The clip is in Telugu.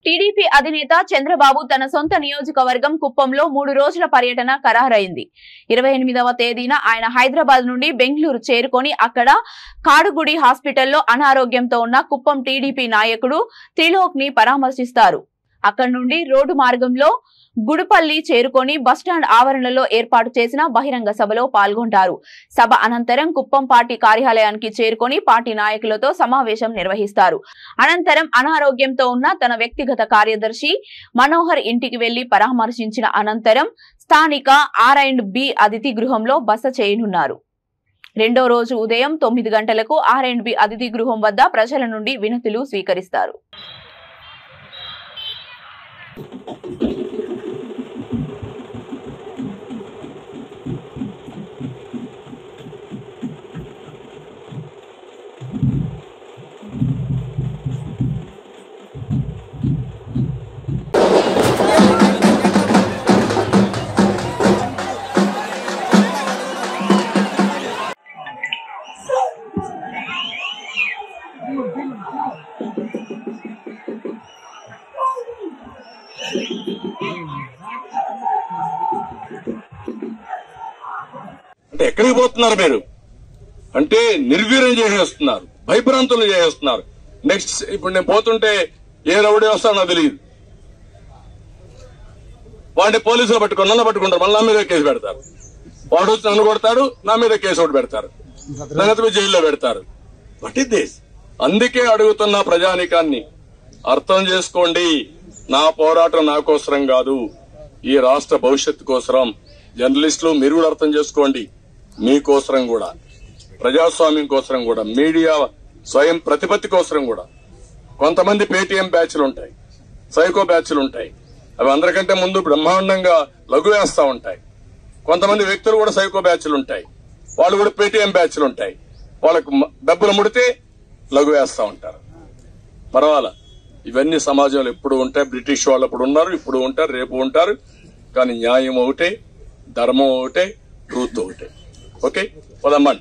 టీడీపీ అధినేత చంద్రబాబు తన సొంత నియోజకవర్గం కుప్పంలో 3 రోజుల పర్యటన ఖరారైంది. 28వ తేదీన ఆయన హైదరాబాద్ నుండి బెంగళూరు చేరుకొని అక్కడ కాడుగుడి హాస్పిటల్లో అనారోగ్యంతో ఉన్న కుప్పం టీడీపీ నాయకుడు త్రిలోక్ ని పరామర్శిస్తారు. అక్కడి నుండి రోడ్డు మార్గంలో గుడిపల్లి చేరుకొని బస్టాండ్ ఆవరణలో ఏర్పాటు చేసిన బహిరంగ సభలో పాల్గొంటారు. సభ అనంతరం కుప్పం పార్టీ కార్యాలయానికి చేరుకొని పార్టీ నాయకులతో సమావేశం నిర్వహిస్తారు. అనంతరం అనారోగ్యంతో ఉన్న తన వ్యక్తిగత కార్యదర్శి మనోహర్ ఇంటికి వెళ్లి పరామర్శించిన అనంతరం స్థానిక R&B అతిథి గృహంలో బస చేయనున్నారు. రెండో రోజు ఉదయం 9 గంటలకు R&B అతిథి గృహం వద్ద ప్రజల నుండి వినతులు స్వీకరిస్తారు. అంటే ఎక్కడికి పోతున్నారు మీరు అంటే నిర్వీర్యం చేసేస్తున్నారు, భయభ్రాంతులు చేసేస్తున్నారు. నెక్స్ట్ ఇప్పుడు నేను పోతుంటే ఏ రౌడీ వస్తారో నాకు తెలియదు, వాడిని పోలీసులు పట్టుకుని నన్ను పట్టుకుంటారు, మళ్ళీ నా మీద కేసు పెడతారు. వాడు వచ్చి నన్ను కొడతాడు, నా మీద కేసు ఒకటి పెడతారు, నన్ను జైల్లో పెడతారు. What is this? అందుకే అడుగుతున్న ప్రజానికాన్ని అర్థం చేసుకోండి. నా పోరాటం నా కోసరం కాదు, ఈ రాష్ట్ర భవిష్యత్తు కోసరం. జర్నలిస్టులు మీరు కూడా అర్థం చేసుకోండి, మీకోసరం కూడా, ప్రజాస్వామ్యం కోసరం కూడా, మీడియా స్వయం ప్రతిపత్తి కోసరం కూడా. కొంతమంది పేటీఎం బ్యాచ్లు ఉంటాయి, సైకో బ్యాచ్లు ఉంటాయి, అవి అందరికంటే ముందు బ్రహ్మాండంగా లఘు వేస్తా ఉంటాయి. కొంతమంది వ్యక్తులు కూడా సైకో బ్యాచ్లు ఉంటాయి, వాళ్ళు కూడా పేటీఎం బ్యాచ్లు ఉంటాయి, వాళ్ళకు డబ్బులు ముడితే లఘు వేస్తా ఉంటారు. పర్వాలా, ఇవన్నీ సమాజంలో ఎప్పుడు ఉంటాయి. బ్రిటిష్ వాళ్ళు అప్పుడు ఉన్నారు, ఇప్పుడు ఉంటారు, రేపు ఉంటారు. కానీ న్యాయం ఒకటే, ధర్మం ఒకటే, ట్రూత్ ఒకటే. ఓకే, పదమ్మన్.